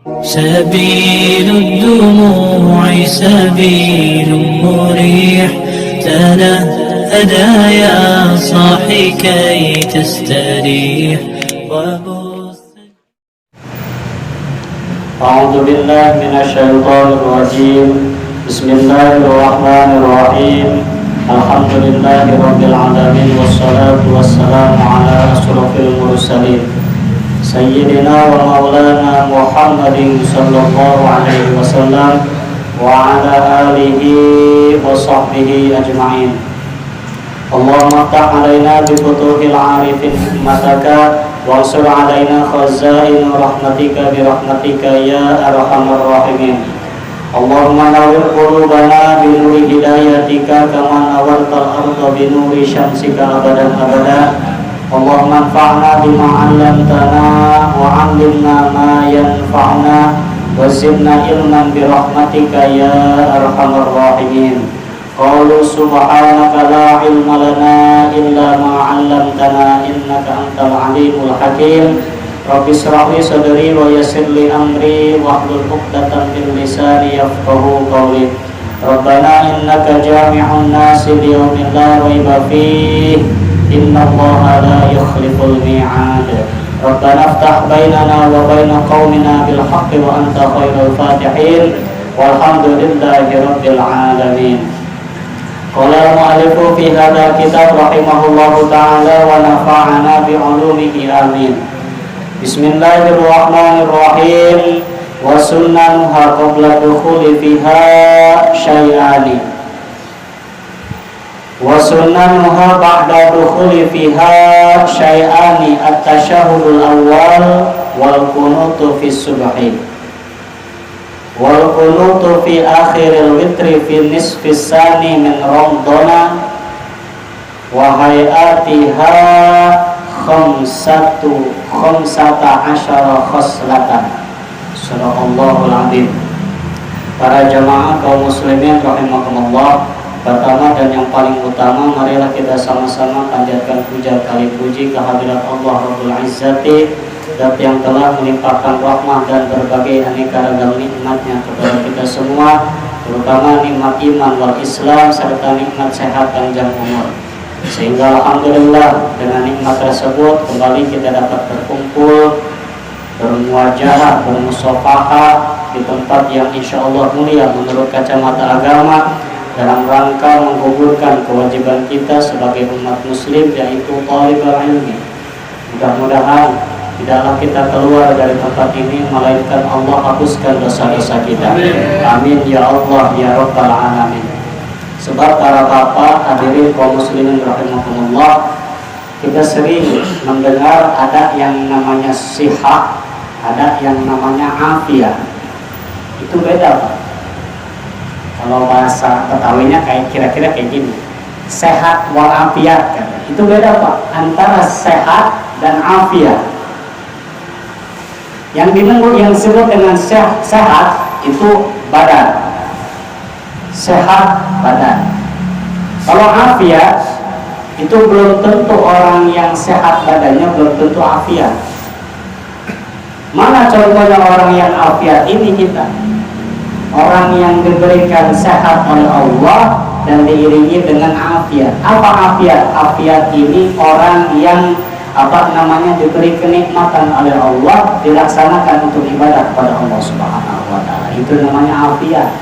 سبيل الدموع سبيل مريح تنهدى يا صاحي كي تستريح أعوذ بالله من الشيطان الرجيم بسم الله الرحمن الرحيم الحمد لله رب العالمين والصلاة والسلام على أشرف المرسلين سيدنا ومولانا محمد صلى الله عليه وسلم وعلى آله وصحبه أجمعين اللهم افتح علينا بفتوح العارفين حكمتك وانصر علينا خزائن رحمتك برحمتك يا أرحم الراحمين اللهم نور قلوبنا بنور هدايتك كما نورت الأرض بنور شمسك أبدا أبدا اللهم انفعنا بما علمتنا وعلمنا ما ينفعنا وزدنا علما برحمتك يا أرحم الراحمين قالوا سبحانك لا علم لنا إلا ما علمتنا إنك أنت العليم الحكيم رب اشرح لي صدري ويسر لي أمري واحلل عقدة من لساني يفقهوا قولي ربنا إنك جامع الناس ليوم لا ريب فيه إن الله لا يخلف الميعاد ربنا افتح بيننا وبين قومنا بالحق وأنت خير الفاتحين والحمد لله رب العالمين قال المؤلف في هذا الكتاب رحمه الله تعالى ونفعنا بعلومه آمين بسم الله الرحمن الرحيم وسننها قبل الدخول فيها شيئان وسننها بعد الدخول فيها شيئان التشهد الأول والقنوت في الصبح والقنوت في آخر الوتر في النصف الثاني من رمضان وهيئاتها خمسة عشر خصلة Sadaqallahul Azim. Para jamaah kaum muslimin rahimakumullah, pertama dan yang paling utama, marilah kita sama-sama panjatkan puja kali puji kehadirat Allah Rabbul Izzati, Dat yang telah melimpahkan rahmah dan berbagai aneka ragam nikmatnya kepada kita semua, terutama nikmat iman wal Islam serta nikmat sehat panjang umur. Sehingga alhamdulillah dengan nikmat tersebut kembali kita dapat berkumpul, bermuajahah, bermusafahah di tempat yang insya Allah mulia menurut kacamata agama dalam rangka menggugurkan kewajiban kita sebagai umat muslim, yaitu thalibul ilmi. Mudah-mudahan tidaklah kita keluar dari tempat ini melainkan Allah hapuskan dosa-dosa kita. Amin ya Allah ya Rabbal Alamin. Sebab para bapak hadirin kaum muslimin rahimakumullah, kita sering mendengar ada yang namanya sihah, ada yang namanya afiat. Itu beda Pak. Kalau bahasa Betawinya kayak kira-kira kayak gini, sehat wal afiat kan. Itu beda Pak, antara sehat dan afiat. Yang disebut dengan sehat itu badan, sehat badan. Kalau afiat itu belum tentu orang yang sehat badannya belum tentu afiat. Mana contohnya orang yang afiat ini kita? Orang yang diberikan sehat oleh Allah dan diiringi dengan afiat. Apa afiat? Afiat ini orang yang diberi kenikmatan oleh Allah, dilaksanakan untuk ibadah kepada Allah Subhanahu wa taala. Itu namanya afiat.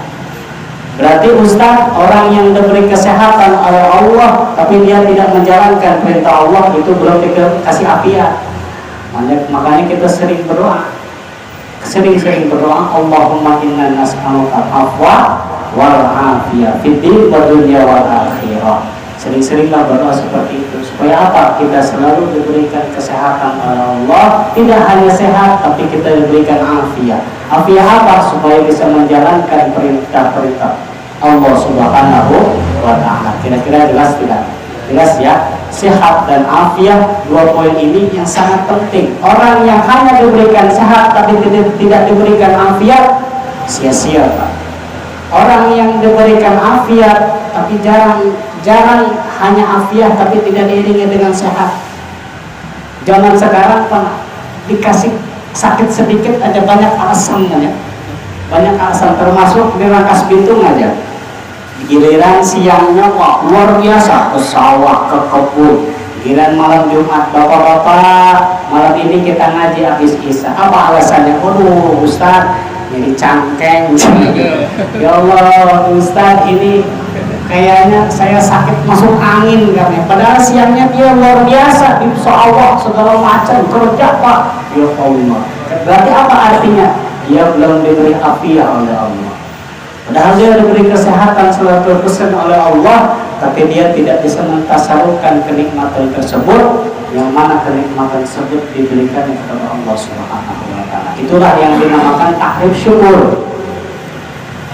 Berarti Ustaz, orang yang diberi kesehatan oleh Allah tapi dia tidak menjalankan perintah Allah, itu belum dikasih afiat. Makanya kita sering berdoa, Allahumma inna nas'aluka al-afwa wal afiyah fid din wa dunya wal akhirah. Sering-seringlah berdoa seperti itu. Supaya apa? Kita selalu diberikan kesehatan oleh Allah. Tidak hanya sehat, tapi kita diberikan afiat. Afiat apa? Supaya bisa menjalankan perintah-perintah Allah Subhanahu wa ta'ala. Kira-kira jelas tidak? Jelas ya? Sehat dan afiat, dua poin ini yang sangat penting. Orang yang hanya diberikan sehat tapi tidak diberikan afiat, sia-sia Pak. Orang yang diberikan afiat tapi jarang hanya afiat tapi tidak diiringi dengan sehat. Zaman sekarang Pak, dikasih sakit sedikit aja banyak alasan kan ya, banyak alasan, termasuk di Rangkas Bitung aja. Giliran siangnya wah luar biasa, ke sawah, ke kebun. Giliran malam Jumat, bapak-bapak malam ini kita ngaji habis isya. Apa alasannya? Waduh Ustaz, jadi cangkeng. Ya Allah Ustaz, ini kayaknya saya sakit masuk angin kan ya. Padahal siangnya dia luar biasa, insya Allah segala macam kerja Pak. Ya Allah. Berarti apa artinya? Dia belum diberi afiah oleh Allah. Padahal dia diberi kesehatan 100% oleh Allah, tapi dia tidak bisa mentasarufkan kenikmatan tersebut, yang mana kenikmatan tersebut diberikan kepada Allah Subhanahu wa taala. Itulah yang dinamakan takrif syukur.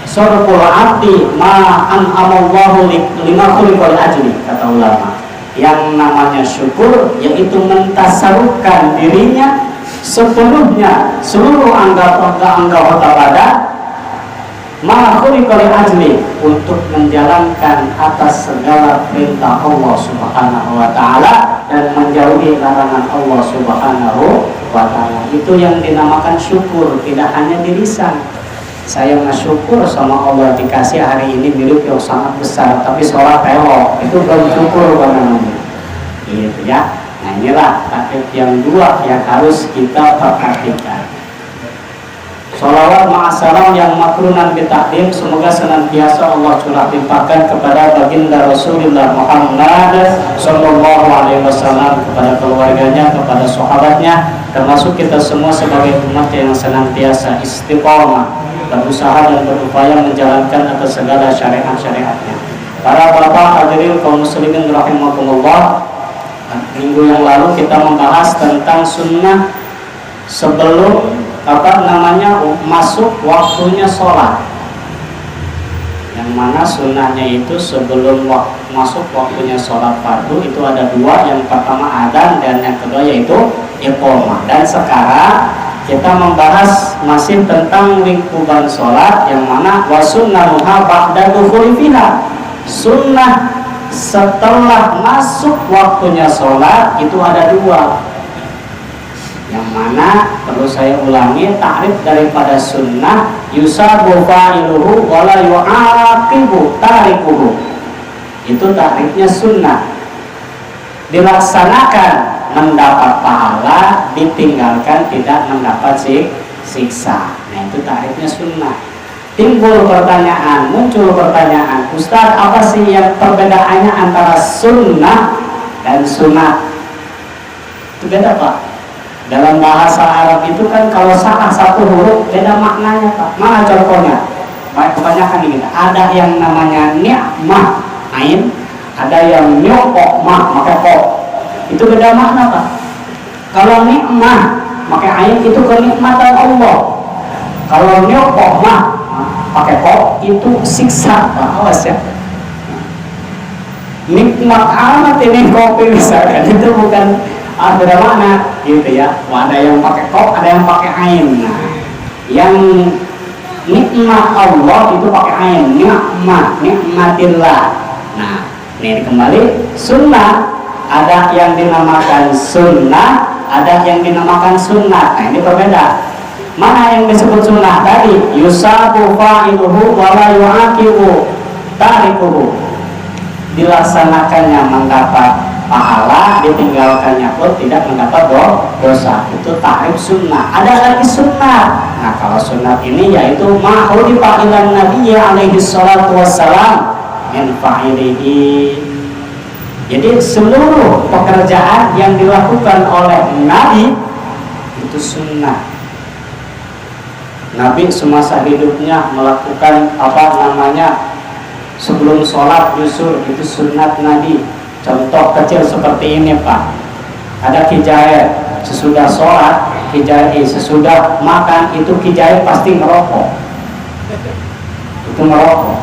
Sarful abdi ma an'amallahu lima khuliqal ajli, kata ulama. Yang namanya syukur yaitu mentasarufkan dirinya sepenuhnya, seluruh anggota badan ma khuliqal ajli, untuk menjalankan atas segala perintah Allah Subhanahu wa taala dan menjauhi larangan Allah Subhanahu wa taala. Itu yang dinamakan syukur, tidak hanya di lisan. Saya bersyukur sama Allah dikasih hari ini milik yang sangat besar, tapi sholat tewok itu belum syukur namanya. Gitu ya. Nah inilah takrif yang dua yang harus kita perhatikan. Sholawat ma'asalam yang makrunan bitakdim, semoga senantiasa Allah curah limpahkan kepada baginda Rasulullah Muhammad Sallallahu Alaihi Wasallam, kepada keluarganya, kepada sahabatnya, termasuk kita semua sebagai umat yang senantiasa istiqomah, berusaha dan berupaya menjalankan atas segala syariat-syariatnya. Para bapak hadirin kaum muslimin rahimakumullah, minggu yang lalu kita membahas tentang sunnah sebelum masuk waktunya sholat, yang mana sunnahnya itu sebelum masuk waktunya sholat fardu itu ada dua, yang pertama adzan dan yang kedua yaitu iqamah. Dan sekarang kita membahas masih tentang lingkupan sholat, yang mana wasunnanuha ba'da dukhuli fiha, sunnah setelah masuk waktunya sholat itu ada dua, yang mana perlu saya ulangi, takrif daripada sunnah yusabu fa'iluhu wala yu'aqibu tarikuhu, itu takrifnya sunnah, dilaksanakan mendapat pahala, ditinggalkan tidak mendapat siksa. Nah itu takrifnya sunnah. Muncul pertanyaan, Ustaz, apa sih yang perbedaannya antara sunnah dan sunat? Itu beda Pak. Dalam bahasa Arab itu kan kalau salah satu huruf beda maknanya Pak. Mana contohnya? Baik, kebanyakan ini ada yang namanya ni'mah ain, ada yang nyokok mah pakai kok. Itu beda makna Pak. Kalau ni'mah pakai ain itu kenikmatan Allah. Kalau nyokok mah pakai kok itu siksa Pak. Awas ya. Nikmat amat ini kopi misalkan, itu bukan beda makna gitu ya. Ada yang pakai kok, ada yang pakai ain. Nah, yang nikmat Allah itu pakai ain, nikmatillah. Nah, ini kembali sunnah, ada yang dinamakan sunnah, ada yang dinamakan sunnah. Nah, ini berbeda. Mana yang disebut sunnah tadi? Yusabu fa'iluhu wa la yu'aqibu tarikuhu, dilaksanakannya mendapat pahala, ditinggalkannya pun tidak mendapat dosa. Itu takrif sunnah. Ada lagi sunnah. Nah kalau sunnah ini yaitu ma'udi fa'ilan Nabi alaihi salatu wassalam min fa'ilihi. Jadi seluruh pekerjaan yang dilakukan oleh Nabi itu sunnah. Nabi semasa hidupnya melakukan sebelum sholat yusur, itu sunnat Nabi. Contoh kecil seperti ini Pak, ada kijai sesudah sholat, kijai sesudah makan, itu kijai pasti ngerokok, itu ngerokok.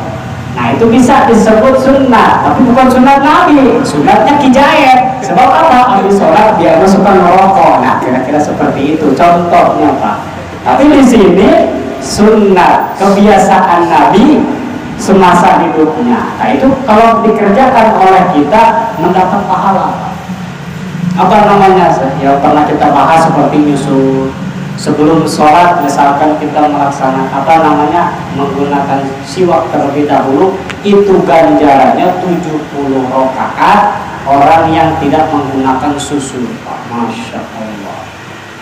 Nah itu bisa disebut sunnah, tapi bukan sunnat Nabi, sunnatnya kijai. Sebab apa? Habis sholat dia suka ngerokok. Nah kira-kira seperti itu contohnya Pak. Tapi di sini sunnah kebiasaan Nabi semasa hidupnya. Nah itu kalau dikerjakan oleh kita mendapat pahala. Apa namanya? Ya pernah kita bahas seperti nyusul sebelum sholat misalkan kita melaksanakan menggunakan siwak terlebih dahulu, itu ganjarannya 70 rakaat orang yang tidak menggunakan susu. Masya Allah.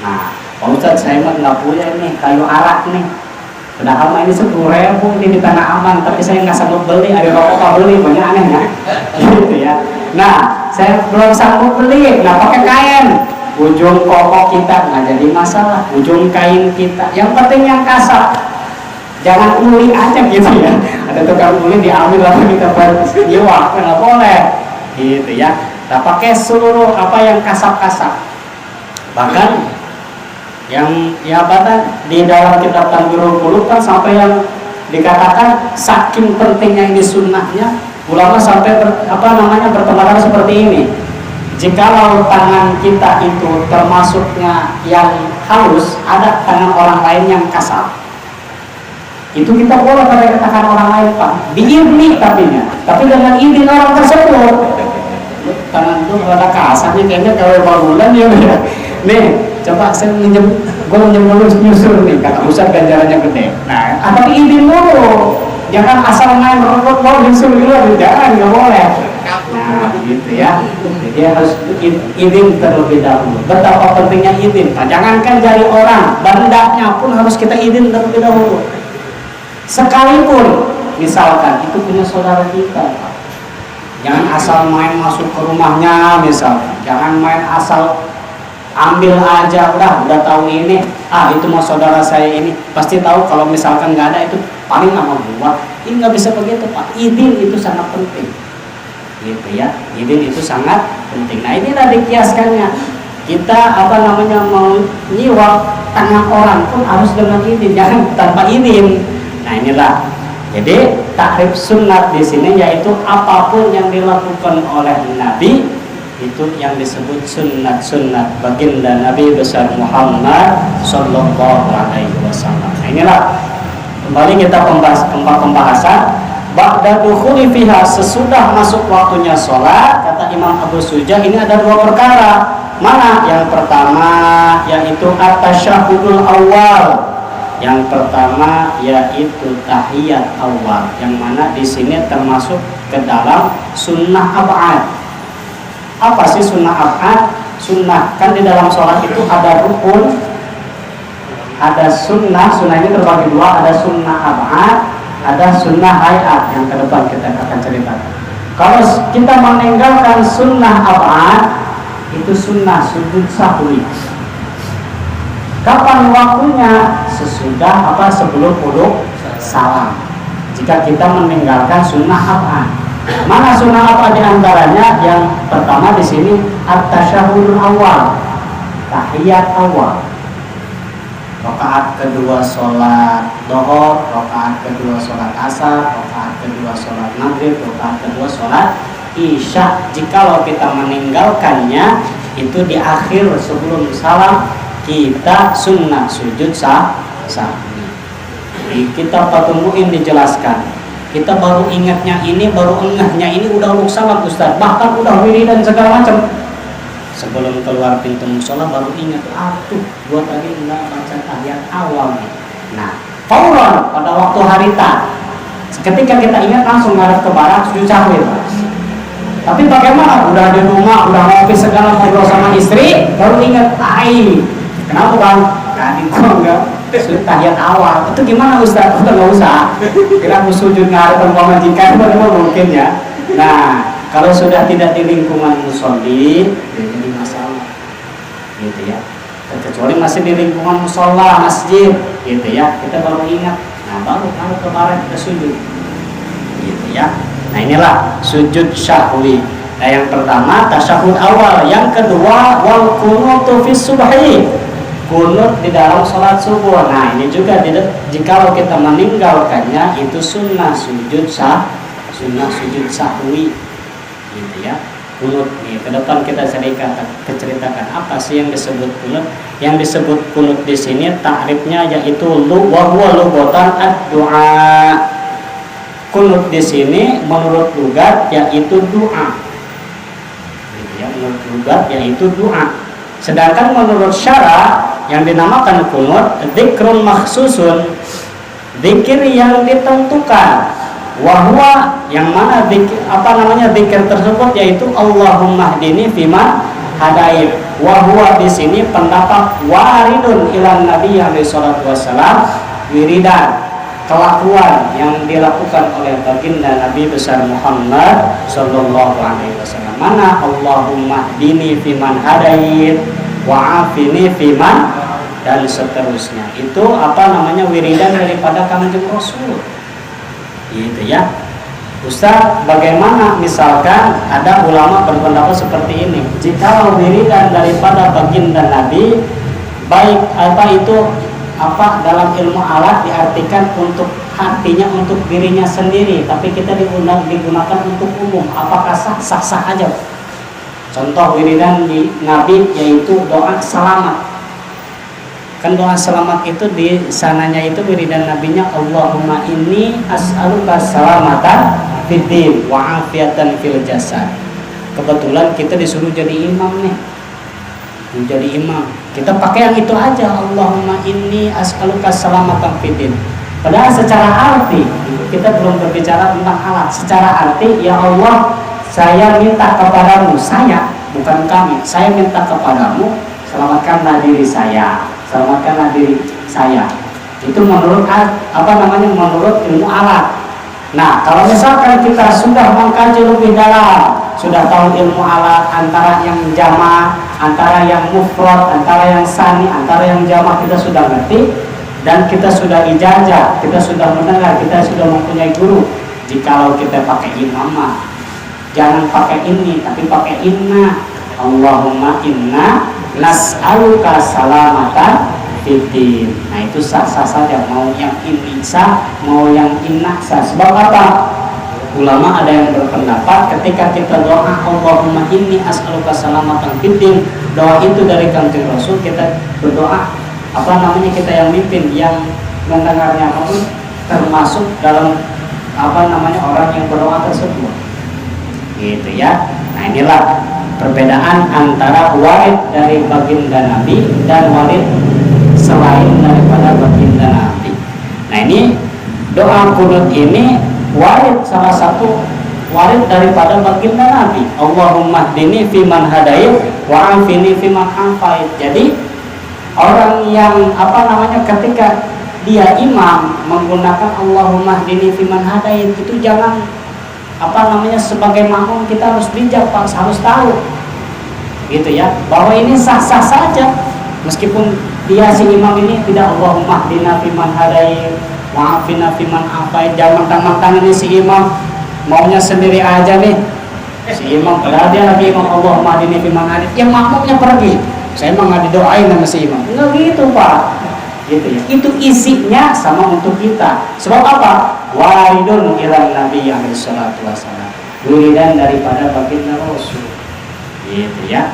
Nah, Pak Ustadz, saya mah nggak punya ini kayu arak nih, padahal ini 10.000 ini di Tanah Aman, tapi saya nggak sanggup beli. Ada rokok beli banyak anehnya gitu ya. Nah, saya belum sanggup beli, nggak pakai kain. Ujung kokok kita nggak jadi masalah, ujung kain kita, yang penting yang kasar, jangan uli aja gitu ya. Ada tukang uli diambil lalu kita buat nyiwak, nggak boleh gitu ya. Nah, pakai seluruh apa yang kasar-kasar. Bahkan yang di dalam kitab Tanbirul Qulub kan sampai yang dikatakan saking pentingnya ini sunnahnya, ulama sampai berpendapat seperti ini. Jikalau tangan kita itu termasuknya yang halus, ada tangan orang lain yang kasar, itu kita boleh pakai tangan orang lain, Pak, diizni tapi dengan izin orang tersebut. Tangan itu rada kasarnya kayaknya kalau barulan ya. Nih, coba saya minjem dulu nyusur nih, kata Ustaz ganjarannya gede. Nah, tapi izin dulu, jangan asal main robot nyusur dulu, jangan, nggak boleh. Nah, gitu ya. Jadi harus izin terlebih dahulu. Betapa pentingnya izin. Nah, jangankan dari orang, bandanya pun harus kita izin terlebih dahulu. Sekalipun misalkan itu punya saudara kita, Pak, jangan asal main masuk ke rumahnya misalkan. Jangan main asal ambil aja, udah tahu ini, itu mau saudara saya ini, pasti tahu kalau misalkan nggak ada itu paling nama gua. Ini nggak bisa begitu, Pak. Izin itu sangat penting. Gitu ya, izin itu sangat penting. Nah, inilah dikiaskannya. Kita mau nyiwak tangan orang pun harus dengan izin, jangan tanpa izin. Nah, inilah. Jadi takrib sunnat di sini yaitu apapun yang dilakukan oleh Nabi itu yang disebut sunnat baginda Nabi besar Muhammad Sallallahu Alaihi Wasallam. Nah, inilah kembali kita pembahasan. Ba'da dukhuli fiha, sesudah masuk waktunya sholat, kata Imam Abu Suja, ini ada dua perkara. Mana? Yang pertama yaitu at-tasyahhudul awal. Yang pertama yaitu tahiyat awal, yang mana di sini termasuk ke dalam sunnah ab'ad. Apa sih sunnah ab'ad? Sunnah kan di dalam sholat itu ada rukun, ada sunnah ini terbagi dua, ada sunnah ab'ad, ada sunnah hayat yang ke depan kita akan ceritakan. Kalau kita meninggalkan sunnah ab'ad, itu sunnah sujud sahwi. Kapan waktunya? Sesudah sebelum wudu salam. Jika kita meninggalkan sunnah ab'ad. Mana sunnah ab'ad diantaranya? Yang pertama di sini at-tasyahhudul awal, tahiyat awal. Rakaat kedua sholat dhuhr, rakaat kedua sholat asar, rakaat kedua sholat maghrib, rakaat kedua sholat isya. Jikalau kita meninggalkannya itu di akhir sebelum salam, kita sunnah sujud sahwi. Kita patumuin dijelaskan. Kita baru ingatnya ini, baru engahnya ini udah salam Ustaz, bahkan udah wiridan segala macam. Sebelum keluar pintu musola baru ingat, gua tadi enggak baca tahiyat awal nih. Nah, fauran pada waktu harita, ketika kita ingat langsung ngadep ke barat sujud sahwi. Tapi bagaimana? Udah di rumah, udah ngopi segala, ngobrol sama istri, baru ingat, kenapa Bang? Tadi gua enggak sujud tahiyat awal. Itu gimana Ustaz? Udah nggak usah. Kira aku sujud ngadep majikan, bagaimana mungkin ya? Nah, kalau sudah tidak di lingkungan musolli, jadi masalah, gitu ya. Kecuali masih di lingkungan musola, masjid, gitu ya. Kita baru ingat, baru kalau kemarin kita sujud, gitu ya. Nah, inilah sujud syahwi. Nah, yang pertama tasyahud awal, yang kedua wal qunutu fi subhi, kunut di dalam sholat subuh. Nah, ini juga jikalau kita meninggalkannya itu sunnah sujud sahwi. Gitu ya. Kunut nih, ke depan kita ceritakan apa sih yang disebut kunut. Yang disebut kunut di sini takrifnya yaitu wa huwa lughatan ad-du'a. Kunut di sini menurut lugat yaitu doa. Gitu ya, menurut lugat yaitu doa. Sedangkan menurut syara yang dinamakan kunut dzikrun makhsusun, zikir yang ditentukan. Wahwa yang mana zikir tersebut yaitu Allahumma hdini fiman hadait. Wahwa di sini pendapat waridun ilan Nabi alaihi salatu wassalam, wiridan, kelakuan yang dilakukan oleh baginda Nabi besar Muhammad sallallahu alaihi wasallam. Mana Allahumma hdini fiman hadait wa afini fiman dan seterusnya. Itu wiridan daripada Kanjeng Rasul. Gitu ya. Ustaz, bagaimana misalkan ada ulama berpendapat seperti ini, jika wiridan daripada baginda Nabi, baik dalam ilmu alat diartikan untuk artinya untuk dirinya sendiri, tapi kita digunakan untuk umum, apakah sah aja? Contoh wiridan di Nabi yaitu doa selamat. Kan doa selamat itu di sananya itu wiridan nabinya Allahumma inni as'aluka salamatan fid din wa afiatan fil jasad. Kebetulan kita disuruh jadi imam nih. Menjadi imam. Kita pakai yang itu aja, Allahumma inni as'aluka salamatan fid din. Padahal secara arti kita belum berbicara tentang alat. Secara arti, ya Allah, saya minta kepadamu, saya bukan kami. Saya minta kepadamu, selamatkanlah diri saya. Selamatkanlah diri saya. Itu menurut menurut ilmu alat. Nah, kalau misalkan kita sudah mengkaji lebih dalam, sudah tahu ilmu alat antara yang jama', antara yang mufrad, antara yang sani, antara yang jama', kita sudah ngerti dan kita sudah ijazah, kita sudah mendengar, kita sudah mempunyai guru. Jikalau kita pakai imamah, jangan pakai ini, tapi pakai inna. Allahumma inna nas'aluka salamatan fiddin. Nah, itu sah-sah saja, mau yang ini sah, mau yang inna sah. Sebab apa? Ulama ada yang berpendapat ketika kita doa Allahumma inni as'aluka salamatan fiddin, doa itu dari Kanjeng Rasul, kita berdoa kita yang mimpin, yang mendengarnya pun termasuk dalam orang yang berdoa tersebut. Gitu ya. Nah, inilah perbedaan antara warid dari baginda Nabi dan warid selain daripada baginda Nabi. Nah, ini doa kunut ini warid, salah satu warid daripada baginda Nabi. Allahumma hdini fiman hadait wa afini fiman afait. Jadi orang yang ketika dia imam menggunakan Allahumma hdini fiman hadait itu jangan sebagai makmum kita harus bijak, Pak, harus tahu gitu ya, bahwa ini sah-sah saja meskipun dia si imam ini tidak Allahumma hdina fiman hadait wa afina fiman afait. Jangan mentang-mentang ini si imam maunya sendiri aja nih, si imam padahal dia lagi imam Allahumma hdini fiman hadait, yang makmumnya pergi, saya emang nggak didoain sama si imam. Enggak gitu, Pak, gitu ya. Itu isinya sama untuk kita. Sebab apa? Waridun ilan Nabi alaihi salatu wassalam, wiridan daripada baginda Rasul, gitu ya.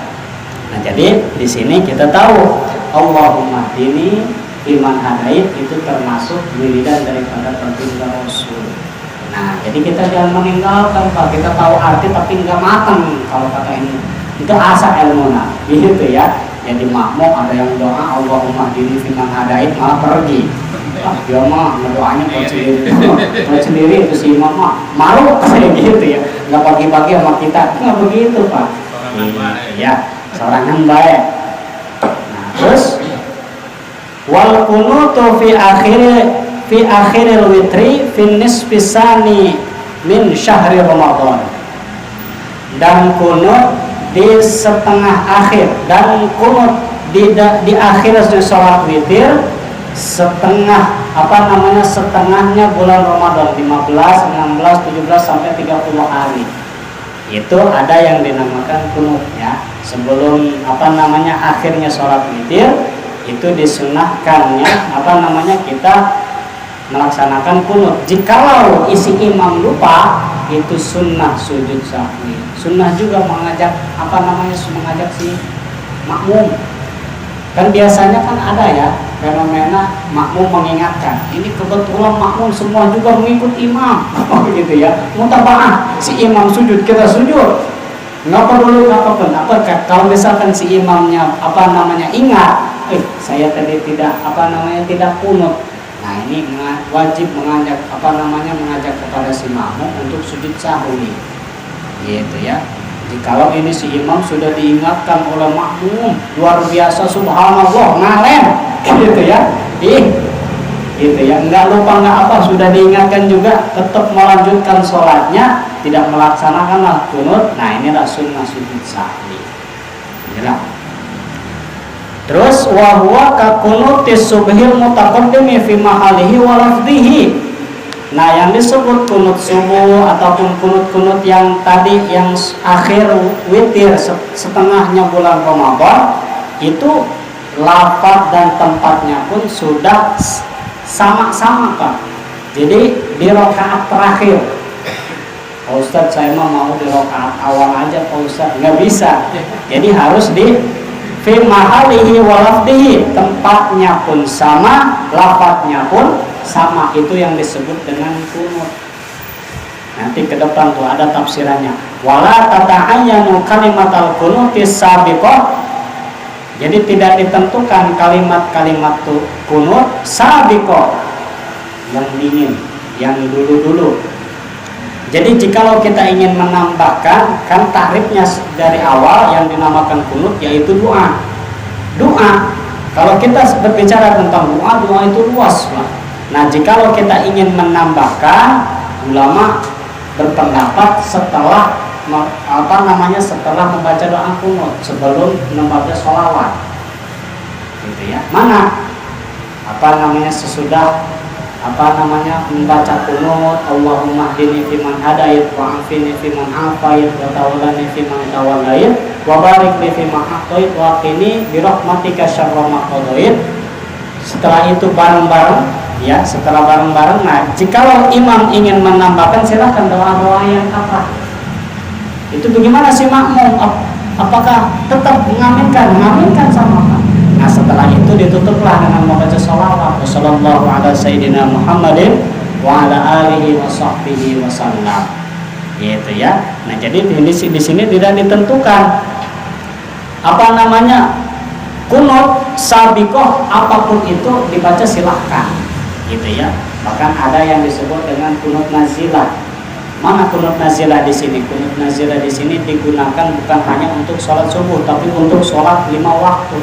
Nah, jadi di sini kita tahu Allahumma hdini fiman hadait itu termasuk wiridan daripada baginda Rasul. Nah, jadi kita jangan meninggalkan, Pak. Kita tahu arti tapi nggak matang kalau kata ini. Itu asa ilmuna, gitu ya. Jadi makmum ada yang doa Allahumma hdini fiman hadait malah pergi. Dia mah ngedoanya buat sendiri itu si imam mah malu kayak gitu ya, nggak pagi-pagi sama kita, nggak begitu, Pak. Ya, seorang yang baik. Nah, terus wal kunutu fi akhiril witri fi nisfi sani min syahri Ramadan. Dan kunut di setengah akhir, dan kunut di akhir sholat witir setengah setengahnya bulan Ramadan, 15, 16, 17 sampai 30 hari. Itu ada yang dinamakan kunut ya. Sebelum akhirnya sholat witir itu disunahkannya kita melaksanakan kunut. Jikalau isi imam lupa, itu sunnah sujud sahwi. Sunnah juga mengajak mengajak si makmum. Kan biasanya kan ada ya fenomena makmum mengingatkan. Ini kebetulan makmum semua juga mengikut imam, gitu ya. Mutaba'ah, si imam sujud kita sujud. Nggak perlu apapun. Kalau misalkan si imamnya ingat, saya tadi tidak tidak kunut. Nah ini wajib mengajak mengajak kepada si makmum untuk sujud sahwi, gitu ya. Jikalau ini si imam sudah diingatkan oleh makmum, luar biasa subhanallah ngalen, gitu ya, gitu ya, nggak lupa nggak apa, sudah diingatkan juga tetap melanjutkan sholatnya, tidak melaksanakan kunut. Nah inilah sunnah sujud sahwi, inilah. Terus wahwa kakunutis subhil mutaqaddimi fi mahalihi wa lafdhihi. Nah yang disebut kunut subuh ataupun kunut-kunut yang tadi yang akhir witir setengahnya bulan Ramadan itu lafaz dan tempatnya pun sudah sama-sama Pak. Jadi di rakaat terakhir. Pak Ustadz saya mau di rakaat awal aja Pak Ustadz, nggak bisa. Jadi harus di fi mahalihi wa lafdhihi, tempatnya pun sama, lafadznya pun sama. Itu yang disebut dengan kunut. Nanti ke depan tuh ada tafsirannya. Wala tata'ayyanu kalimatal kunutis sabiqah. Jadi tidak ditentukan kalimat-kalimat tuh kunut sabiqah, yang dingin, yang dulu-dulu. Jadi jikalau kita ingin menambahkan, kan takrifnya dari awal yang dinamakan kunut yaitu doa. Doa, kalau kita berbicara tentang doa itu luas lah. Nah jikalau kita ingin menambahkan, ulama berpendapat setelah setelah membaca doa kunut, sebelum membaca sholawat, gitu ya. Mana sesudah membaca kunut, Allahumma hdini fiman hadait wa afini fiman afait wa tawallani fiman tawallait wa barik li fiman a'tait wa qini bi rahmatika syarra ma qadait. Setelah itu bareng-bareng ya, setelah bareng-bareng. Nah, jikalau imam ingin menambahkan silahkan doa-doa yang apa. Itu bagaimana si makmum? Apakah tetap mengaminkan sama apa? Nah setelah itu ditutuplah dengan membaca sholawat. Wassallallahu ala sayyidina Muhammadin wa ala alihi wa sahbihi wa sallam, gitu ya. Nah jadi di sini tidak ditentukan kunut sabiqah, apapun itu dibaca silahkan, gitu ya. Bahkan ada yang disebut dengan kunut nazilah. Mana kunut nazilah di sini? Kunut nazilah di sini digunakan bukan hanya untuk sholat subuh, tapi untuk sholat 5 waktu.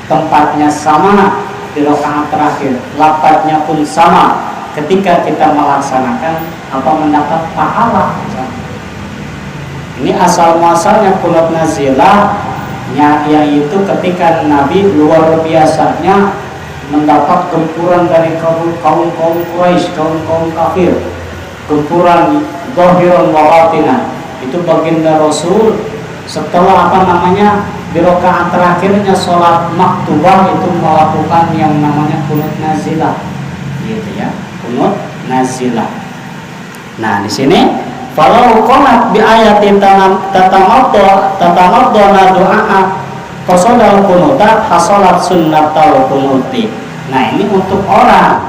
Tempatnya sama di rakaat terakhir, lafadznya pun sama. Ketika kita melaksanakan mendapat pahala. Ini asal muasalnya kunut nazilah, yaitu ketika Nabi luar biasanya mendapat gempuran dari kaum Quraisy, kaum kafir, gempuran zahiran wa batinan. Itu baginda Rasul setelah di rakaat terakhirnya sholat maktubah itu melakukan yang namanya kunut nazilah, gitu ya, kunut nazilah. Nah di sini falau qanat bi ayatin tatamadda du'a qasada kunuta hasalat sunnatal kunuti. Nah ini untuk orang,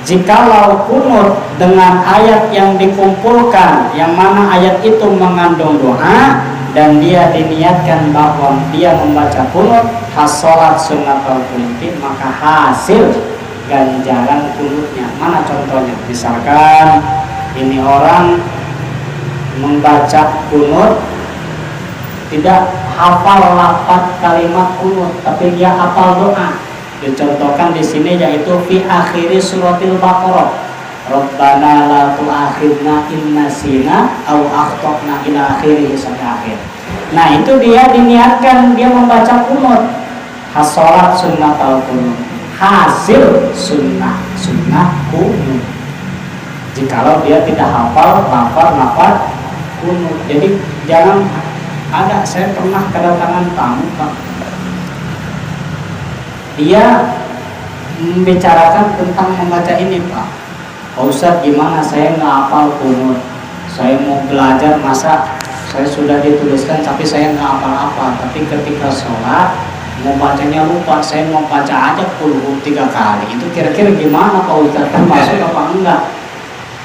jikalau kunut dengan ayat yang dikumpulkan, yang mana ayat itu mengandung doa dan dia diniatkan bahwa dia membaca kunut, hasalat sunnatal kunuti, maka hasil ganjaran kunutnya. Mana contohnya? Misalkan ini orang membaca kunut tidak hafal lafaz kalimat kunut, tapi dia hafal doa. Dicontohkan di sini yaitu fi akhiri suratil Baqarah, Rabbana la tu'akhidna in nasina aw akhtana ila akhirih sampai akhir. Nah itu dia diniatkan dia membaca kunut, hasalat sunnatal kunut, hasil sunnah kunut. Jikalau dia tidak hafal lafaz kunut. Jadi jangan ada, saya pernah kedatangan tamu Pak, dia membicarakan tentang membaca ini Pak Ustadz, gimana saya nggak hafal kunut, saya mau belajar, masa saya sudah dituliskan tapi saya nggak hafal-hafal, tapi ketika sholat mau bacanya lupa, saya mau baca aja 3 kali. Itu kira-kira gimana Pak Ustadz, kan masuk apa enggak?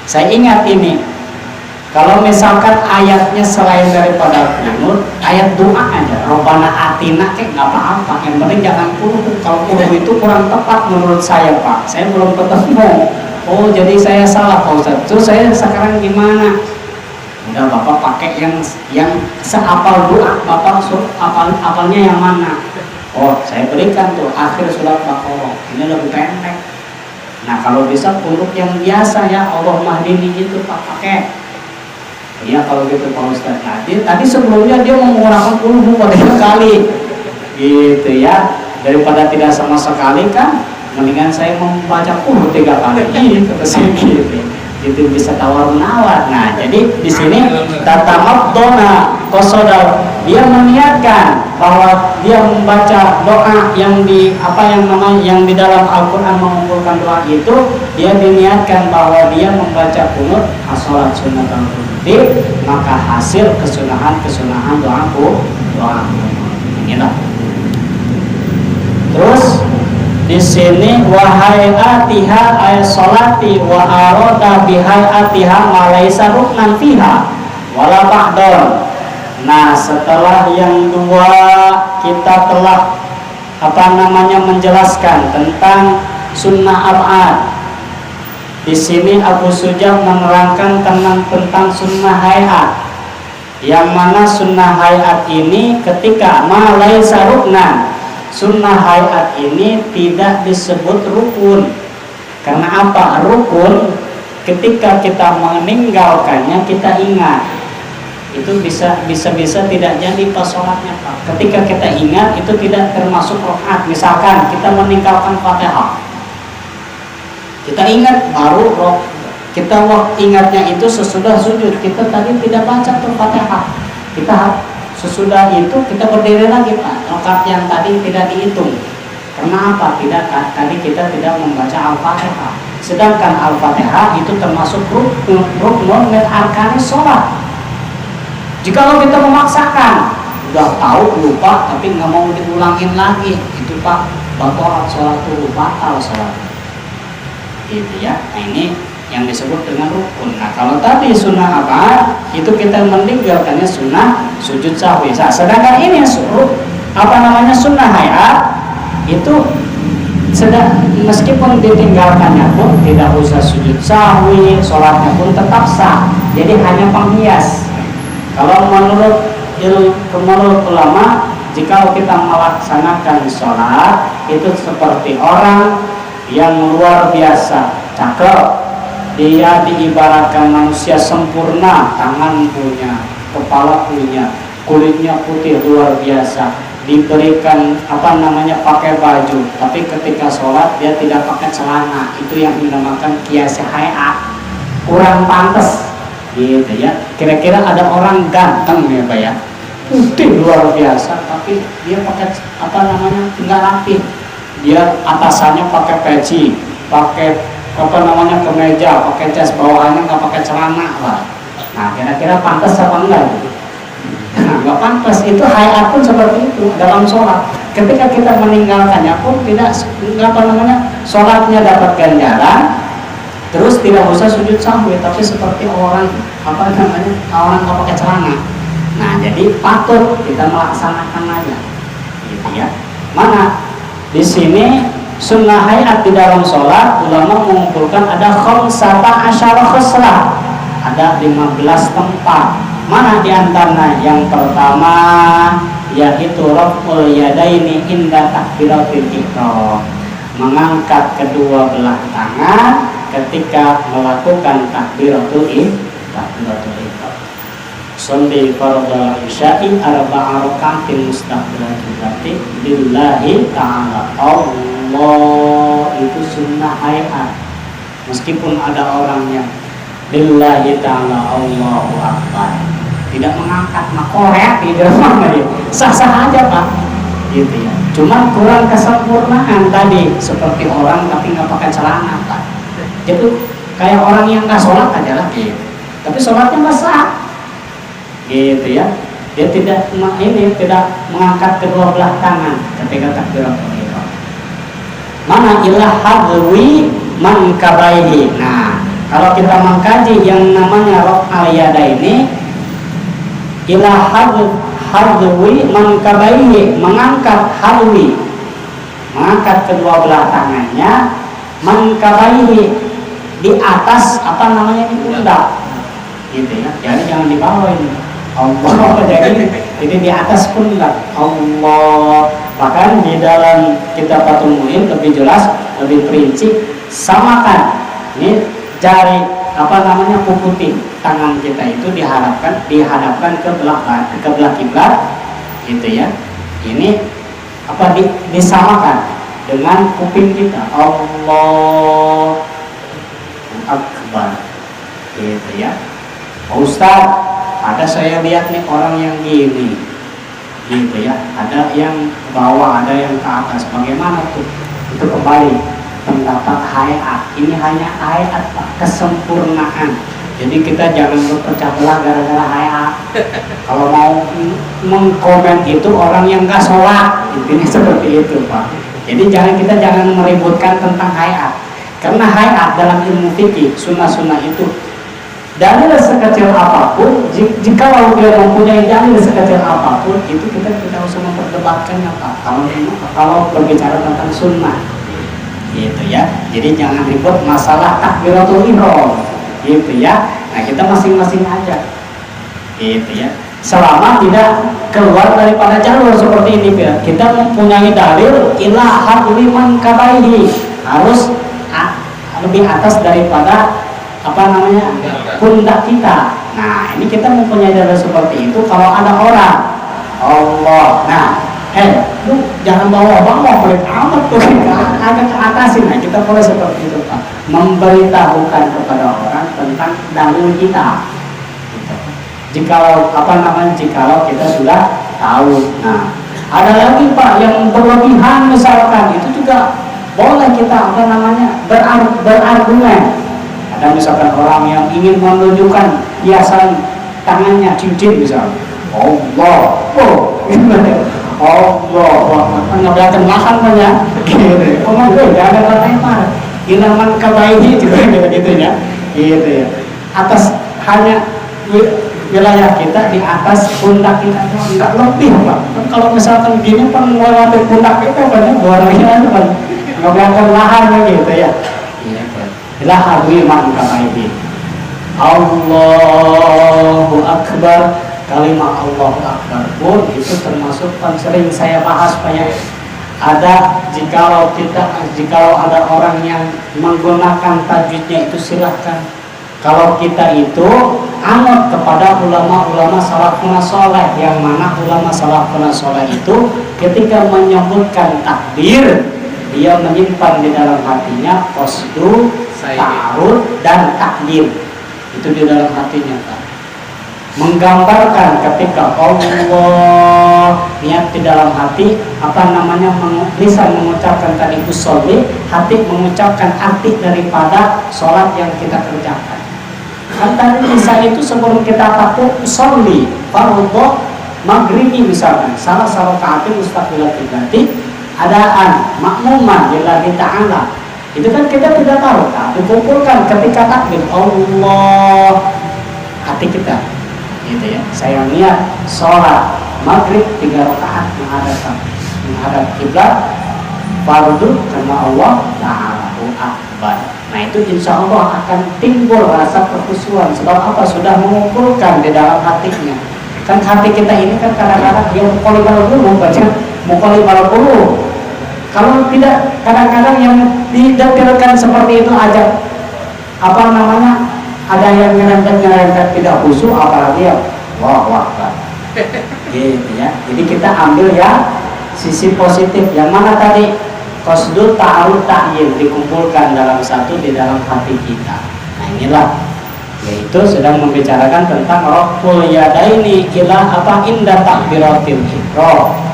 Saya ingat ini Kalau misalkan ayatnya selain daripada kunut, ayat doa aja, Robbana atina kayak nggak apa-apa. Yang penting jangan kunuh. Kalau kunuh itu kurang tepat menurut saya, Pak. Saya belum ketemu. Oh, jadi saya salah, Pak Ustadz. Terus saya sekarang gimana? Udah Bapak pakai yang seapal doa, Bapak apalnya yang mana? Oh, saya berikan tuh akhir surat Baqarah. Ini lebih pendek. Nah, kalau bisa kunut yang biasa ya, Allah mahdini itu Pak pakai. Iya kalau gitu Pak Ustadz. Nah, tadi sebelumnya dia mengurangkan 3 kali gitu ya, daripada tidak sama sekali kan, mendingan saya membaca 3 kali gitu gitu bisa tawar menawar. Nah, jadi di sini tatamabdona qasada, dia meniatkan bahwa dia membaca doa yang yang di dalam Al-Qur'an mengumpulkan doa itu, dia diniatkan bahwa dia membaca kunut as-shalat sunnatul witr, maka hasil kesunahan doa inilah. Terus di sini wahayatiha ay sholati wa arada bihayatiha ma laisa ruknan fiha wala ba'don. Nah, setelah yang dua kita telah menjelaskan tentang sunnah ab'ad. Di sini Abu Sujah menerangkan tentang sunnah hayat, yang mana sunnah hayat ini ketika ma laisa ruknan, sunnah hayat ini tidak disebut rukun. Karena apa? Rukun ketika kita meninggalkannya kita ingat, itu bisa tidak jadi pas sholatnya, Pak. Ketika kita ingat itu tidak termasuk rakaat. Misalkan kita meninggalkan Fatihah, kita ingat baru kita ingatnya itu sesudah sujud, kita tadi tidak baca tuh Fatihah, kita sesudah itu kita berdiri lagi, Pak. Rakaat yang tadi tidak dihitung. Karena apa? Tadi kita tidak membaca Al-Fatihah. Sedangkan Al-Fatihah itu termasuk rukun min arkanis sholat. Jikalau kita memaksakan, udah tahu lupa tapi nggak mau diulangin lagi, itu Pak, batal sholat itu, batal sholat. Gitu ya. Nah, ini yang disebut dengan rukun. Nah, kalau tadi sunnah apa? Itu kita meninggalkannya sunnah sujud sahwi. Sedangkan ini sunnah hayat itu meskipun ditinggalkannya pun tidak usah sujud sahwi, sholatnya pun tetap sah. Jadi hanya penghias. Kalau menurut ulama, jika kita melaksanakan sholat itu seperti orang yang luar biasa cakep, dia diibaratkan manusia sempurna, tangan punya, kepala punya, kulitnya putih luar biasa, diberikan pakai baju, tapi ketika sholat dia tidak pakai celana, itu yang dinamakan kiasi hayat, kurang pantas gitu ya. Kira-kira ada orang ganteng ya Pak ya, putih luar biasa, tapi dia pakai nggak rapi, dia atasannya pakai peci, pakai kemeja, pakai jas, bawahannya nggak pakai celana lah. Nah, kira-kira pantas apa enggak? Nah, nggak pantas. Itu hayat pun seperti itu dalam sholat. Ketika kita meninggalkannya pun sholatnya dapat ganjaran, terus tidak usah sujud sahwi, tapi seperti orang orang nggak pakai celana. Nah, jadi patut kita melaksanakan aja, gitu ya. Mana di sini sunnah hayat di dalam sholat, ulama mengumpulkan ada khamsata asyara khoslah, ada 15 tempat. Mana diantara? Yang pertama yaitu raf'ul yadaini inda takbiratul ihram, mengangkat kedua belah tangan ketika melakukan takbiratul ihram. Sholli fardal isya'i arba'a raka'atin mustaqbilatin lillahi ta'ala. Allah itu sunnah hayat, meskipun ada orangnya lillahi ta'ala Allahu akbar, tidak mengangkat makorek di dalam dia, sah-sah aja Pak, gitu ya. Cuman kurang kesempurnaan tadi, seperti orang tapi nggak pakai celana Pak. Jadi kayak orang yang nggak sholat aja lah gitu, tapi sholatnya nggak sah, gitu ya. Dia tidak mengangkat kedua belah tangan ketika takbiratul ihram. Mana ilah hadwi man kabaihi. Nah, Kalau kita mengkaji yang namanya raf'al yadaini ila hadwi mankabaihi, mengangkat hadwi, mengangkat kedua belah tangannya, mankabaihi, di atas apa namanya ini pundak, gitu ya. Jadi jangan di bawah ini. Allah, jadi di atas pundak. Allah. Bahkan di dalam kitab Fathul Muin lebih jelas, lebih perinci, samakan. Ini jari apa namanya puputi tangan kita itu dihadapkan ke belah kiblat, gitu ya. Ini apa disamakan dengan kuping kita. Allah Akbar, gitu ya. Ustaz, ada saya lihat nih orang yang gini, gitu ya. Ada yang ke bawah, ada yang ke atas. Bagaimana tuh? Itu kembali pendapat hayat. Ini hanya hayat, Pak, kesempurnaan. Jadi kita jangan berpecah belah gara-gara hayat. Kalau mau mengkomen itu orang yang nggak sholat, intinya seperti itu, Pak. Jadi kita jangan meributkan tentang hayat. Karena hayat dalam ilmu fikih, sunnah-sunnah itu dalil sekecil apapun, jika dia mempunyai dalil sekecil apapun, itu kita tidak usah memperdebatkannya, Pak. Kalau berbicara tentang sunnah, gitu ya. Jadi jangan ribut masalah takbiratul ihram, gitu ya. Nah, kita masing-masing aja, gitu ya. Selama tidak keluar daripada jalur seperti ini, kita mempunyai dalil ila hadwi mankabaihi, harus lebih atas daripada apa namanya pundak kita. Nah, ini kita mempunyai dalil seperti itu. Kalau ada orang Allah, nah lu jangan bawa-bawa pelit amat tuh, agak ke atasin. Nah, kita boleh seperti itu, Pak, memberitahukan kepada orang tentang dalil kita, gitu. Jikalau kita sudah tahu. Nah, ada lagi, Pak, yang berlebihan misalkan, itu juga boleh kita berargumen. Ada misalkan orang yang ingin menunjukkan hiasan tangannya cincin misalnya, Allah, nggak makan banyak, gitu. Jangan lempar, ilaman kabaihi juga gitu ya, gitu ya. Atas hanya wilayah kita, di atas pundak kita, nggak lebih, Pak. Kalau misalkan gini kan melewati pundak kita banyak borongnya, nggak kelihatan lahannya, gitu ya. Ila hadwi mankabaihi. Allahu Akbar. Kalimat Allahu Akbar pun itu termasuk sering saya bahas, Pak, ya. Ada jikalau ada orang yang menggunakan tajwidnya itu silahkan. Kalau kita itu anut kepada ulama-ulama salafun saleh, yang mana ulama salafun saleh itu ketika menyebutkan takbir, dia menyimpan di dalam hatinya qasdu, ta'arud, dan takdir. Itu di dalam hatinya, Pak. Menggambarkan ketika Allah niat di dalam hati, lisan mengucapkan tadi usolli, hati mengucapkan arti daripada sholat yang kita kerjakan. Kan tadi lisan itu sebelum kita takut usolli fardhu maghribi misalkan, salah rakaatin mustaqbilat qiblati, adaan makmuman lillahi ta'ala. Itu kan kita tidak tahu, dikumpulkan ketika takbir Allah, hati kita, gitu ya. Saya niat sholat maghrib 3 rakaat menghadap kiblat, fardhu karena Allah Ta'ala Akbar. Nah, itu insya Allah akan timbul rasa kekhusyuan. Sebab apa? Sudah mengumpulkan di dalam hatinya. Kan hati kita ini kan kadang-kadang dia mukoli balapuluh. Kalau tidak, kadang-kadang yang didetailkan seperti itu aja, ada yang nyerempet tidak khusyuk, apalagi ya wah gitu ya. Jadi kita ambil ya sisi positif, yang mana tadi qasdu ta'arud ta'yin, dikumpulkan dalam satu di dalam hati kita. Nah, inilah yaitu sedang membicarakan tentang raf'ul yadaini ila inda takbiratil ihram.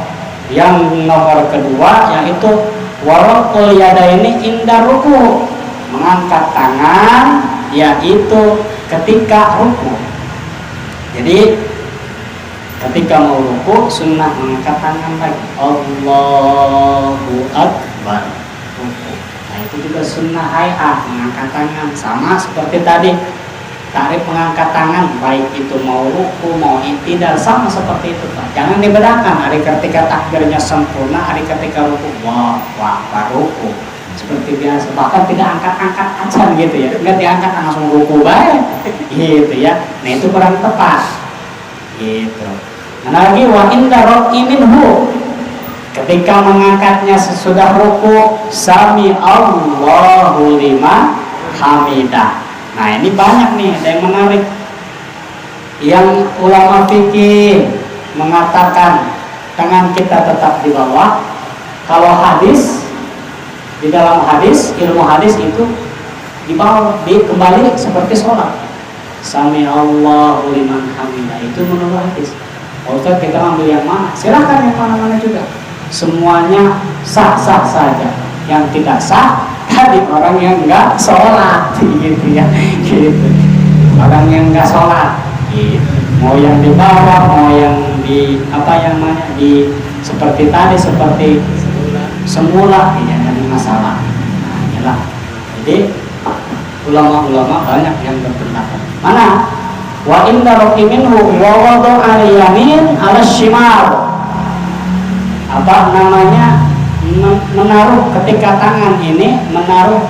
Yang nomor kedua yaitu waraful yadaini inda ruku, mengangkat tangan yaitu ketika ruku. Jadi ketika mau ruku sunnah mengangkat tangan lagi, Allahu Akbar, ruku. Nah, itu itu juga sunnah hay'ah, mengangkat tangan sama seperti tadi. Tarif mengangkat tangan, baik itu mau ruku, mau i'tidal, sama seperti itu Pak. Jangan dibedakan, hari ketika takbirnya sempurna, hari ketika ruku, wah, ruku. Seperti biasa, bahkan tidak angkat-angkat aja gitu ya. Enggak diangkat langsung ruku baik, gitu ya. Nah itu kurang tepat, gitu. Nah lagi, wa inda raf'i minhu, ketika mengangkatnya sesudah ruku, sami Allahu liman hamidah. Nah ini banyak nih, ada yang menarik. Yang ulama fikih mengatakan tangan kita tetap di bawah. Kalau hadis, di dalam hadis, ilmu hadis itu di bawah, kembali seperti sholat. Sami Allahu liman hamidah, itu menurut hadis. Ustaz kita ambil yang mana? Silahkan yang mana-mana juga. Semuanya sah-sah saja. Yang tidak sah tadi orang yang enggak sholat, gitu ya, gitu. Orang yang enggak sholat, gitu. Mau yang di bawah, mau yang di apa yang namanya di seperti tadi, seperti semula, tidak ada masalah. Nah, inilah. Jadi ulama-ulama banyak yang berpendapat. Mana? Wa inna raqi minhu wa wada'a al-yamin 'ala shimal. Apa namanya? Menaruh ketika tangan ini menaruh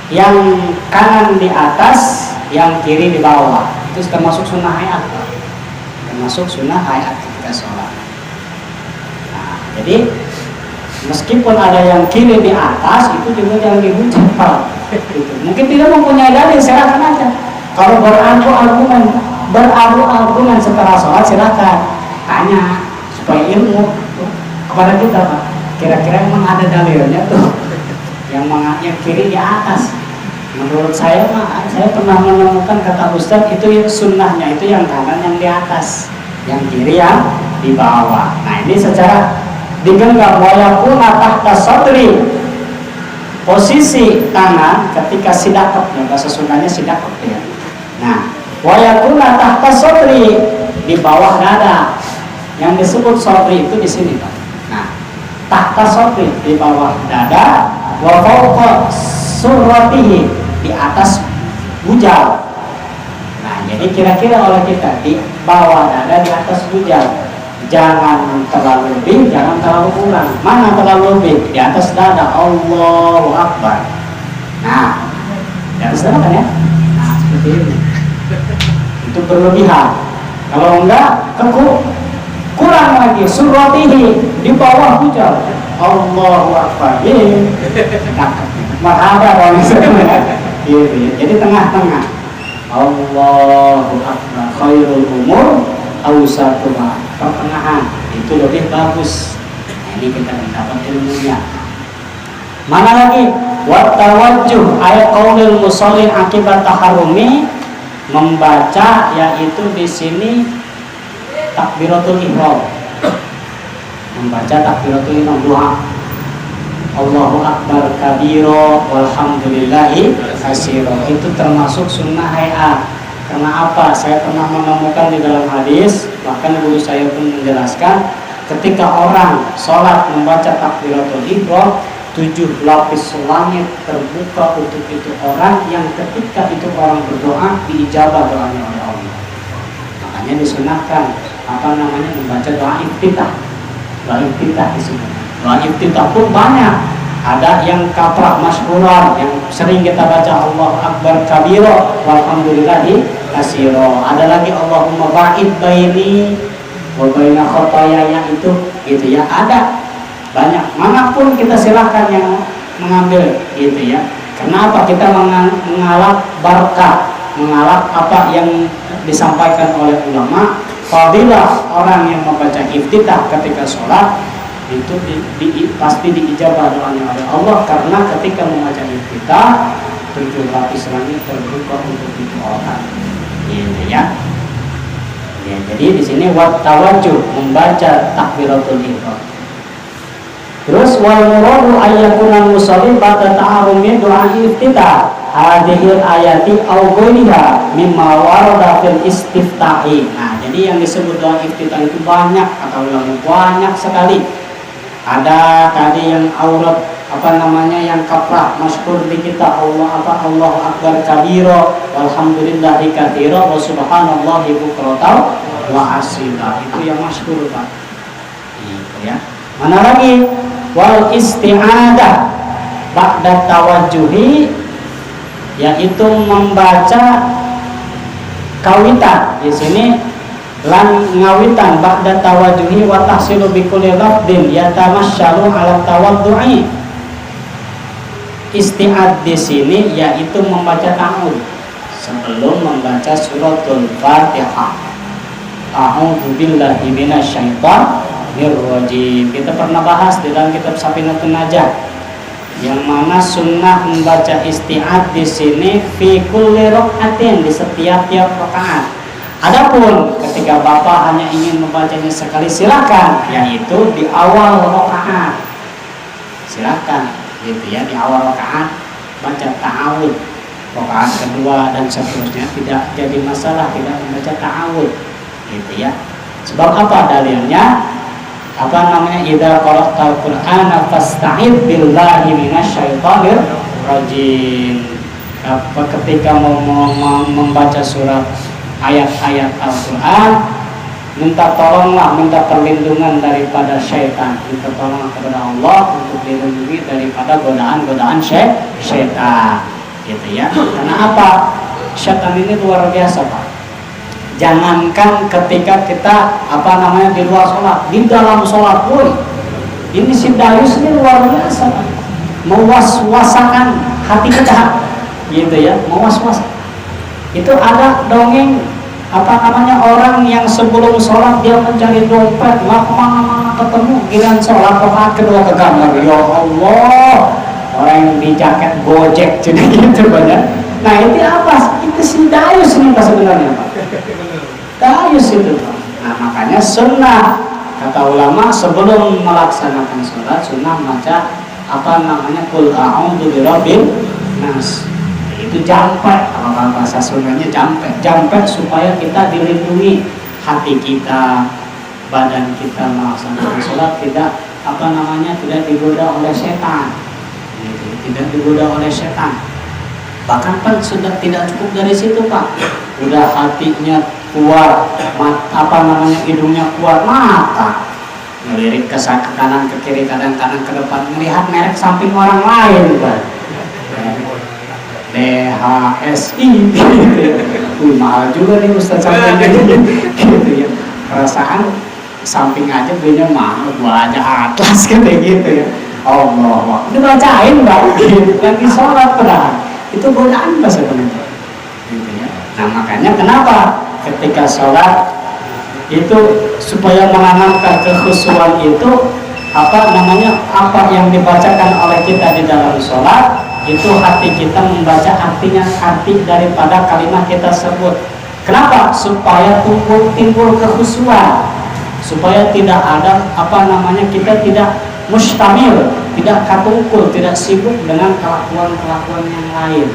yang kanan di atas, yang kiri di bawah. Itu termasuk sunnah hayat, termasuk sunnah hayat ketika sholat. Nah, jadi meskipun ada yang kiri di atas, itu juga jangan dihujat Pak. Gitu. Mungkin tidak mempunyai dalil, silakan aja. Kalau berargu-argumen setelah sholat, silakan tanya supaya ilmu kepada kita Pak. Kira-kira memang ada dalilnya tuh yang kiri di atas. Menurut saya Pak, saya pernah menemukan kata Ustadz itu yang sunnahnya itu yang kanan yang di atas, yang kiri yang di bawah. Nah ini secara digenggam wayakuna tahta sadri, posisi tangan ketika sidaqah, ya bahasa Sundanya sidaqah ya. Nah wayakuna tahta sadri, di bawah dada. Yang disebut sadri itu di sini Pak. Nah tahta sadri di bawah dada, wa fawqa surratihi, di atas bujal. Nah jadi kira-kira oleh kita di bawah dada, di atas bujal. Jangan terlalu lebih, jangan terlalu kurang. Mana terlalu lebih? Di atas dada. Allahu Akbar. Nah di atas dada kan ya. Nah seperti ini. Itu berlebihan. Kalau enggak kurang lagi, suratihi, di bawah bujal. Allahu Akbar. Marhaba orang gitu ya. Jadi tengah-tengah. Allahu Akbar. Khairul umur awsatuha. Pertengahan itu lebih bagus. Nah, ini kita mendapat ilmunya. Mana lagi? Wa tawajjuh ayat qaulil musallin akibat taharrumi, membaca yaitu di sini takbiratul ihram. Membaca takbiratul ihram, doa Allahu Akbar kabiro walhamdulillahi katsiro. Itu termasuk sunnah hay'ah. Karena apa? Saya pernah menemukan di dalam hadis, bahkan guru saya pun menjelaskan, ketika orang sholat membaca takbiratul ihram, 7 lapis langit terbuka untuk itu orang yang ketika itu orang berdoa diijabah doanya oleh Allah. Makanya disunahkan membaca doa iftitah. Doa iftitah disebut. Doa iftitah pun banyak. Ada yang kaprah masyhuran yang sering kita baca Allahu Akbar kabiro walhamdulillahi katsiro. Ada lagi Allahumma ba'id baini wa baina khotoyaya, itu gitu ya. Ada banyak, manapun kita silahkan yang mengambil gitu ya. Kenapa kita mengalap barkah, mengalap apa yang disampaikan oleh ulama. Fadilah orang yang membaca iftitah ketika sholat itu pasti diijabah doanya oleh Allah, karena ketika membaca iftitah 7 lapis langit terbuka untuk itu orang gitu ya. Ya, jadi di sini wat tawajjuh, membaca takbiratul ihram. Terus wal muradu ayyakuna musalli ba'da ta'arumi doa iftitah hadhil ayati aw ghairiha mimma warada fil istiftahi. Nah, jadi yang disebut doa iftitah itu banyak, kata ulama, banyak sekali. Ada tadi yang yang kaprah masyhur di kita Allahu akbar kabira walhamdulillahi katsira wa subhanallahi bukratan wa asila. Itu yang masyhur Pak. Itu ya. Mana lagi? Wal isti'adah ba'da tawajjuhi, yaitu membaca kawitan. Di sini lan ngawitan ba'da tawajjuhi wa tahsilu bi kulli lafdin yatamasyalu ala tawaddu'i. Isti'ad di sini yaitu membaca ta'awudz sebelum membaca suratul Fatihah. A'udzu billahi minasyaitonir rajim. Kita pernah bahas di dalam kitab Safinatun Najah, yang mana sunnah membaca isti'ad di sini fi kulli rakaatin, di setiap rakaat. Adapun ketika Bapak hanya ingin membacanya sekali, silakan, yaitu di awal rakaat. Silakan gitu ya, di awal rakaat baca ta'awudz. Rakaat kedua dan seterusnya tidak jadi masalah tidak membaca ta'awudz gitu ya. Sebab apa dalilnya? Idza qara'tal Qur'ana fasta'id billahi minasyaitonir rajim. Ketika mau membaca surat ayat-ayat Al-Qur'an, minta tolonglah, minta perlindungan daripada syaitan, minta tolong kepada Allah untuk dilindungi daripada godaan-godaan syaitan gitu ya. Karena apa? Syaitan ini luar biasa Pak. Jangankan ketika kita di luar sholat, di dalam sholat pun ini si Dayus ini luar biasa Pak. Mewaswasakan hati kita gitu ya, mewaswas. Itu ada dongeng orang yang sebelum sholat dia mencari dompet, nggak kemana-mana ketemu, giliran sholat rakaat kedua ke kamar, ya Allah, orang yang di jaket Gojek jadi gitu banyak. Nah itu apa? Itu si Dayus ini Pak sebenarnya Pak. Dayus itu Pak. Nah makanya sunnah, kata ulama, sebelum melaksanakan sholat sunnah baca Qul a'udzu birabbin nas. Itu jampe, kalau bahasa Sundanya jampe supaya kita dilindungi, hati kita, badan kita melaksanakan sholat tidak tidak digoda oleh setan, tidak digoda oleh setan. Bahkan Pak sudah tidak cukup dari situ Pak, udah hatinya kuat, hidungnya kuat, mata ngelirik ke kanan ke kiri, kadang-kadang ke depan, melihat merek samping orang lain Pak. DHSI mahal juga nih Ustaz samping gitu ya. Perasaan samping aja belinya mahal, gua aja atlas kayak gitu ya. Allah, dibacain Mbak gitu. Lagi sholat perang itu godaan Pak sebenarnya gitu ya. Nah makanya kenapa ketika sholat itu supaya menanamkan kekhusyuan itu apa yang dibacakan oleh kita di dalam sholat, itu hati kita membaca arti daripada kalimat kita sebut. Kenapa? Supaya timbul kekhusyuan, supaya tidak ada kita tidak mustamil, tidak katungkul, tidak sibuk dengan kelakuan yang lain.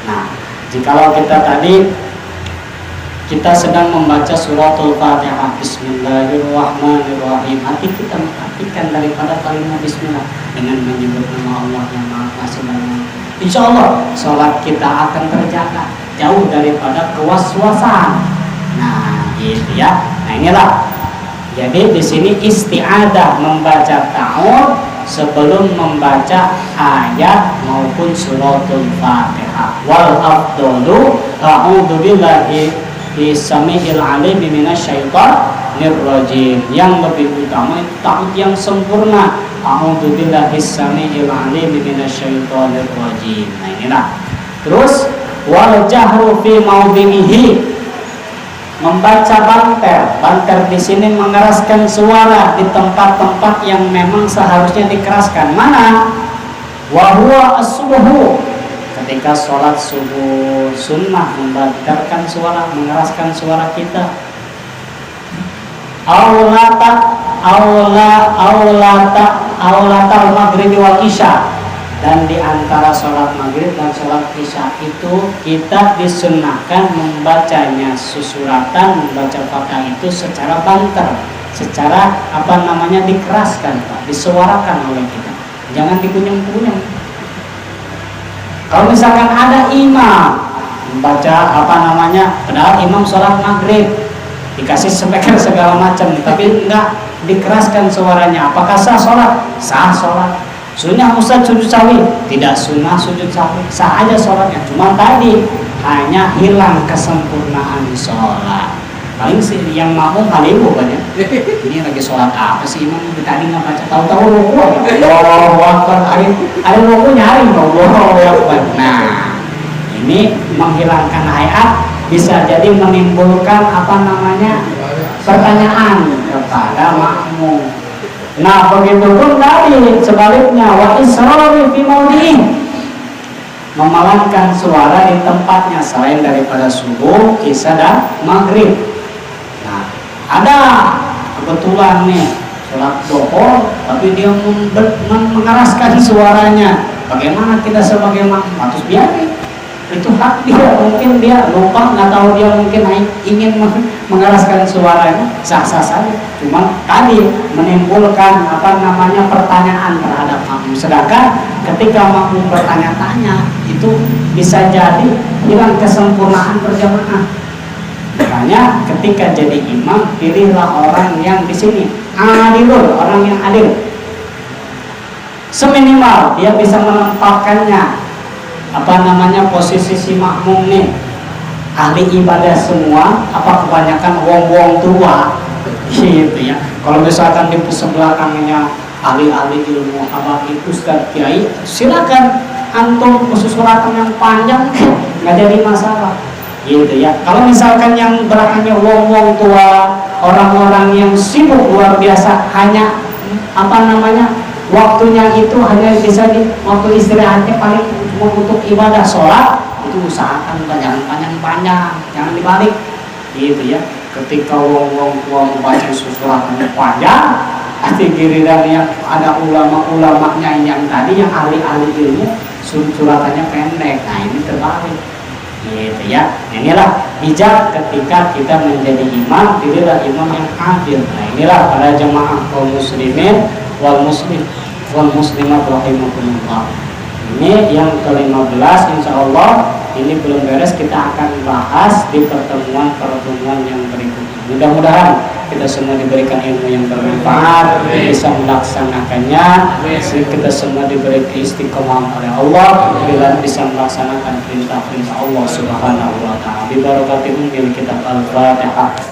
Nah, jikalau kita sedang membaca suratul Fatihah, Bismillahirrahmanirrahim, hati kita memperhatikan daripada kalimat Bismillah dengan menyebut nama Allah yang Maha Kuasa. Insya Allah sholat kita akan terjaga jauh daripada kewaswasan. Nah, gitu ya. Nah inilah. Jadi di sini isti'adah membaca ta'awudz sebelum membaca ayat maupun suratul Fatihah. Wal afdalu a'udzu billahi Bismillahil alim minasyaitonir rajim. Yang lebih utama itu ta'awudz yang sempurna. A'udzu billahi samiil alim minasyaitonir rajim. Nah inilah. Terus wal jahru fi maudhihi, membaca banter di sini mengeraskan suara di tempat-tempat yang memang seharusnya dikeraskan. Mana? Wa huwa as-subhu, ketika sholat subuh sunnah membanterkan suara, mengeraskan suara kita. Aulatal maghrib wal isya, dan di antara sholat maghrib dan sholat isya itu kita disunnahkan membacanya susuratan, membaca Fatihah itu secara banter, secara dikeraskan Pak, disuarakan oleh kita. jangan dikunyang-kunyang. Kalau misalkan ada imam membaca padahal imam sholat maghrib dikasih speaker segala macam, tapi enggak dikeraskan suaranya, apakah sah sholat? Sah sholat. Sunnah Ustaz sujud sawi? Tidak sunnah sujud sawi, sah aja sholatnya. Cuma tadi hanya hilang kesempurnaan sholat. Paling sih yang makmum halimu kan ya. Ini lagi sholat apa sih imam tadi nggak baca, tahu-tahu ruku Allahu Akbar, ada ruku nyari Allahu Akbar. Nah, ini menghilangkan hayat, bisa jadi menimbulkan pertanyaan kepada makmum. Nah, begitu pun tadi sebaliknya, wa israri fi maudhi'i, memalangkan suara di tempatnya selain daripada subuh, isya dan maghrib. Nah, ada kebetulan nih sholat duhur tapi dia mengeraskan suaranya. Bagaimana kita sebagai makmum? Harus biarin, itu hak dia. Mungkin dia lupa, nggak tahu, dia mungkin ingin mengeraskan suaranya, sah-sah saja. Cuma tadi menimbulkan pertanyaan terhadap makmum. Sedangkan ketika makmum bertanya-tanya itu bisa jadi hilang kesempurnaan berjamaah. Makanya ketika jadi imam, pilihlah orang yang di sini adilun, orang yang adil. Seminimal dia bisa menempatkannya posisi si makmum nih ahli ibadah semua, kebanyakan wong-wong tua gitu ya. Kalau misalkan di sebelahnya ahli-ahli ilmu, ustadz kiai, silakan antum susuratan yang panjang, nggak jadi masalah gitu ya. Kalau misalkan yang belakangnya wong-wong tua, orang-orang yang sibuk luar biasa, hanya waktunya itu hanya bisa di waktu istirahatnya paling cuma untuk ibadah sholat, itu usahakan jangan panjang-panjang, jangan dibalik gitu ya. Ketika wong-wong tua membaca susurannya panjang, pasti giliran yang ada ulama-ulamanya yang tadi yang ahli-ahli ilmu suratannya pendek. Nah, ini terbalik gitu ya. Inilah bijak ketika kita menjadi imam, pilihlah imam yang adil. Nah, inilah para jemaah kaum muslimin wal muslimat rahimakumullah. Ini yang ke-15, insyaallah ini belum beres, kita akan bahas di pertemuan yang berikutnya. Mudah-mudahan kita semua diberikan ilmu yang bermanfaat, bisa melaksanakannya, kita semua diberi istiqomah oleh Allah bila bisa melaksanakan perintah-perintah Allah Subhanahu wa taala. Bi barakati kitab Al-Fatihah.